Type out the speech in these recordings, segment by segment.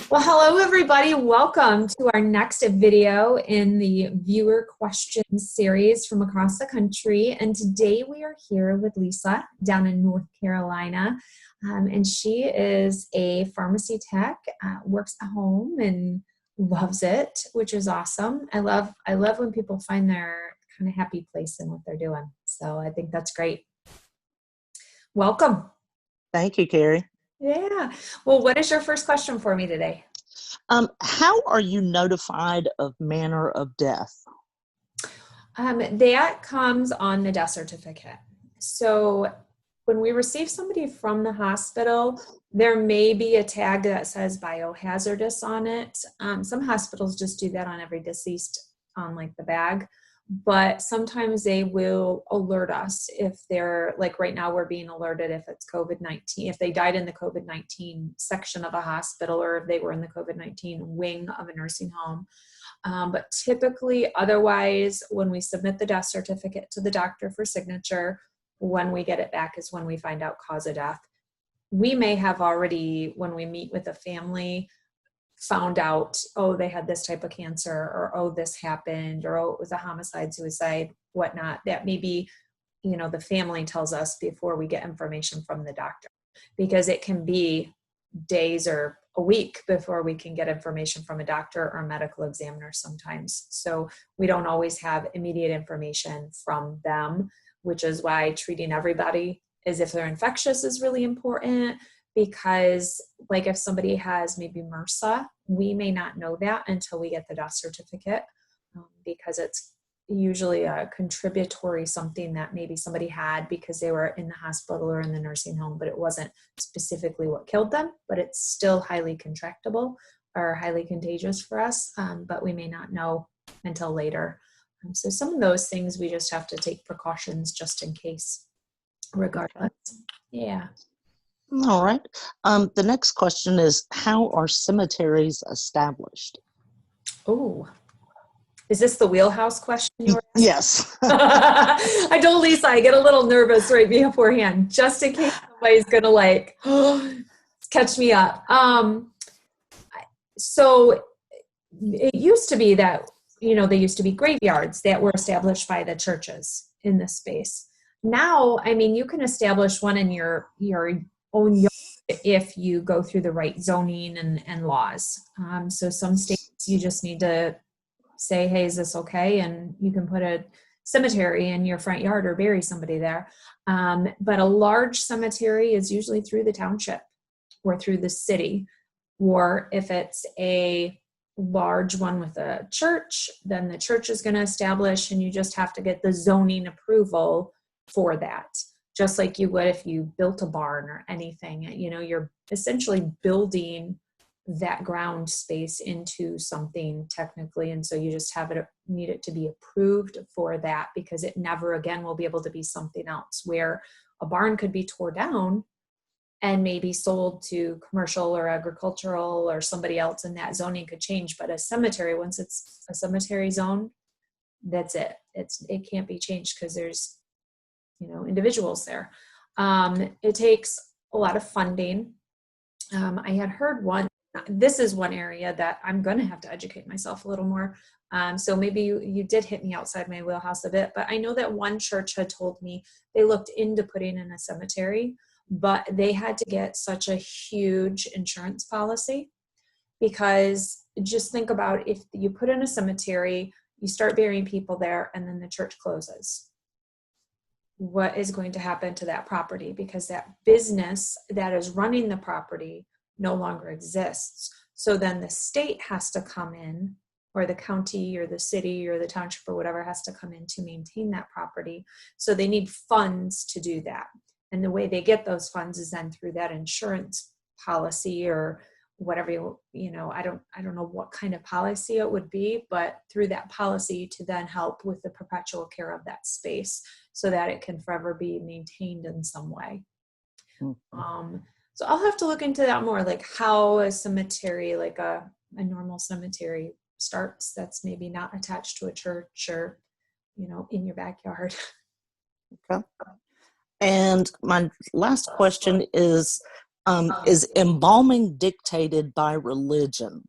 Well, hello everybody. Welcome to our next video in the viewer questions series from across the country. And today we are here with Lisa down in North Carolina. And she is a pharmacy tech, works at home and loves it, which is awesome. I love when people find their kind of happy place in what they're doing. So I think that's great. Welcome. Thank you, Kari. Yeah. Well, what is your first question for me today? How are you notified of manner of death? That comes on the death certificate. So when we receive somebody from the hospital, there may be a tag that says biohazardous on it. Some hospitals just do that on every deceased on like the bag, but sometimes they will alert us if they're like right now we're being alerted if it's COVID-19, if they died in the COVID-19 section of a hospital or if they were in the COVID-19 wing of a nursing home. But typically, otherwise, when we submit the death certificate to the doctor for signature, when we get it back is when we find out cause of death. We may have already, when we meet with the family, found out, oh, they had this type of cancer, or oh, this happened, or oh, it was a homicide, suicide, whatnot. That maybe, the family tells us before we get information from the doctor, because it can be days or a week before we can get information from a doctor or a medical examiner sometimes. So we don't always have immediate information from them, which is why treating everybody as if they're infectious is really important, because like if somebody has maybe MRSA, we may not know that until we get the death certificate, because it's usually a contributory something that maybe somebody had because they were in the hospital or in the nursing home, but it wasn't specifically what killed them, but it's still highly contractable or highly contagious for us, but we may not know until later. So some of those things we just have to take precautions just in case, regardless. Yeah. All right. The next question is, how are cemeteries established? Oh, is this the wheelhouse question you were asking? Yes. I told Lisa I get a little nervous right beforehand, just in case somebody's gonna catch me up. So it used to be that, they used to be graveyards that were established by the churches in this space. Now, you can establish one in your own yard if you go through the right zoning and laws. So some states you just need to say, hey, is this okay? And you can put a cemetery in your front yard or bury somebody there. But a large cemetery is usually through the township or through the city. Or if it's a large one with a church, then the church is going to establish, and you just have to get the zoning approval for that. Just like you would if you built a barn or anything, you're essentially building that ground space into something technically. And so you just need it to be approved for that, because it never again will be able to be something else, where a barn could be tore down and maybe sold to commercial or agricultural or somebody else, and that zoning could change. But a cemetery, once it's a cemetery zone, that's it. It can't be changed because there's, individuals there. It takes a lot of funding. I had heard this is one area that I'm going to have to educate myself a little more. So maybe you did hit me outside my wheelhouse a bit, but I know that one church had told me they looked into putting in a cemetery, but they had to get such a huge insurance policy, because just think about, if you put in a cemetery, you start burying people there, and then the church closes. What is going to happen to that property? Because that business that is running the property no longer exists. So then the state has to come in, or the county or the city or the township or whatever has to come in to maintain that property. So they need funds to do that. And the way they get those funds is then through that insurance policy or whatever, I don't know what kind of policy it would be, but through that policy to then help with the perpetual care of that space so that it can forever be maintained in some way. Mm-hmm. So I'll have to look into that more, like how a cemetery, like a normal cemetery starts, that's maybe not attached to a church or, in your backyard. Okay. And my last question is, Is embalming dictated by religion?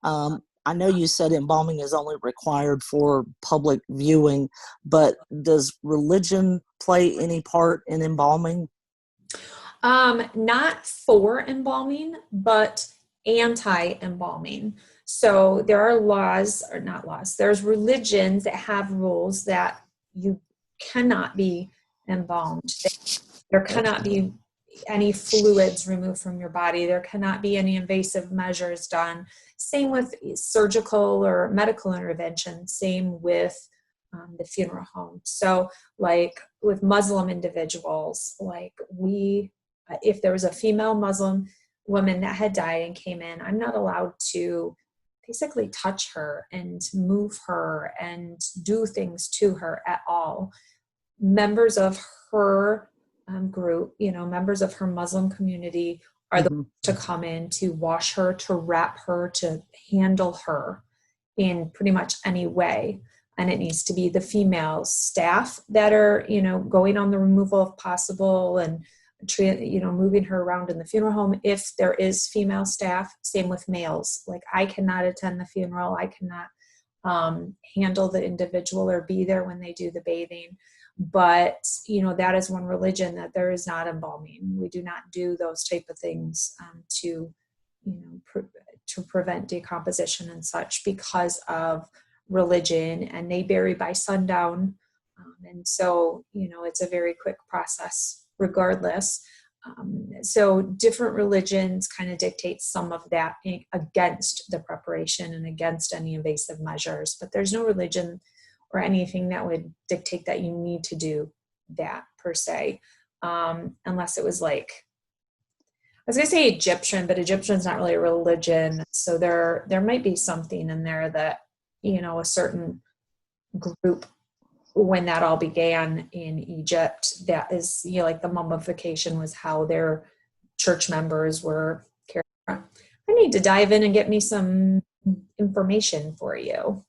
I know you said embalming is only required for public viewing, but does religion play any part in embalming? Not for embalming, but anti-embalming. So there are laws, or not laws, there's religions that have rules that you cannot be embalmed. There cannot be any fluids removed from your body. There cannot be any invasive measures done. Same with surgical or medical intervention. Same with the funeral home. So like with Muslim individuals, like if there was a female Muslim woman that had died and came in, I'm not allowed to basically touch her and move her and do things to her at all. Members of her group, members of her Muslim community are the ones to come in to wash her, to wrap her, to handle her in pretty much any way. And it needs to be the female staff that are, going on the removal if possible and, moving her around in the funeral home. If there is female staff, same with males. Like I cannot attend the funeral. I cannot handle the individual or be there when they do the bathing. But, that is one religion that there is not embalming. We do not do those type of things to prevent decomposition and such because of religion, and they bury by sundown. And so, it's a very quick process regardless. So different religions kind of dictate some of that against the preparation and against any invasive measures, but there's no religion or anything that would dictate that you need to do that per se, unless it was like, I was going to say Egyptian, but Egyptian's not really a religion. So there might be something in there that, a certain group, when that all began in Egypt, that is, like the mummification was how their church members were carried around. I need to dive in and get me some information for you.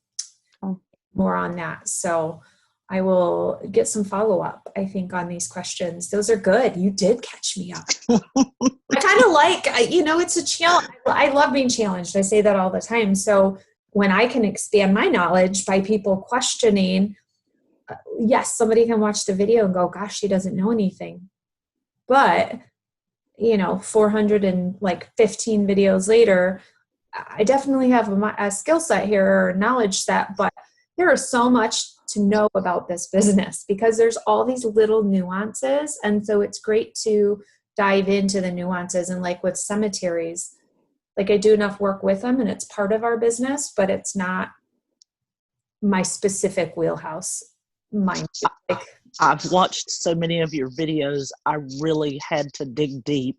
More on that. So I will get some follow-up, I think, on these questions. Those are good. You did catch me up. I kind of like, it's a challenge. I love being challenged. I say that all the time. So when I can expand my knowledge by people questioning, yes, somebody can watch the video and go, gosh, she doesn't know anything. But, 415 videos later, I definitely have a skill set here, or knowledge set, but there is so much to know about this business because there's all these little nuances. And so it's great to dive into the nuances. And like with cemeteries, like I do enough work with them and it's part of our business, but it's not my specific wheelhouse. I've watched so many of your videos, I really had to dig deep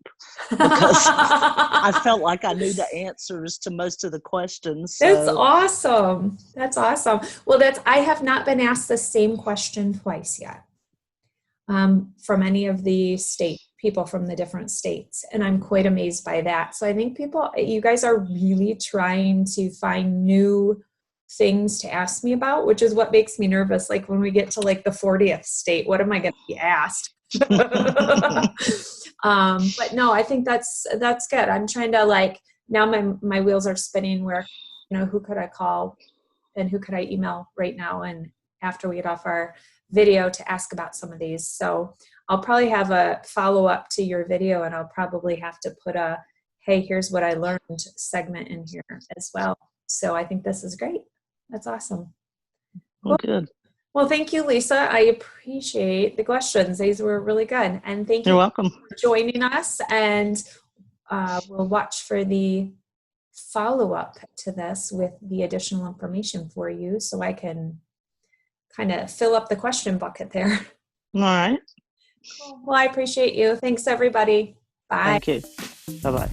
because I felt like I knew the answers to most of the questions. So. That's awesome. That's awesome. Well, I have not been asked the same question twice yet from any of the people from the different states. And I'm quite amazed by that. So I think you guys are really trying to find new things to ask me about, which is what makes me nervous. Like when we get to like the 40th state, what am I going to be asked? But no, I think that's good. I'm trying to now my wheels are spinning where, who could I call and who could I email right now? And after we get off our video to ask about some of these. So I'll probably have a follow up to your video and I'll probably have to put hey, here's what I learned segment in here as well. So I think this is great. That's awesome. Well, good. Well, thank you, Lisa. I appreciate the questions. These were really good. And thank you. You're welcome for joining us. And we'll watch for the follow-up to this with the additional information for you so I can kind of fill up the question bucket there. All right. Cool. Well, I appreciate you. Thanks, everybody. Bye. Thank you. Bye-bye.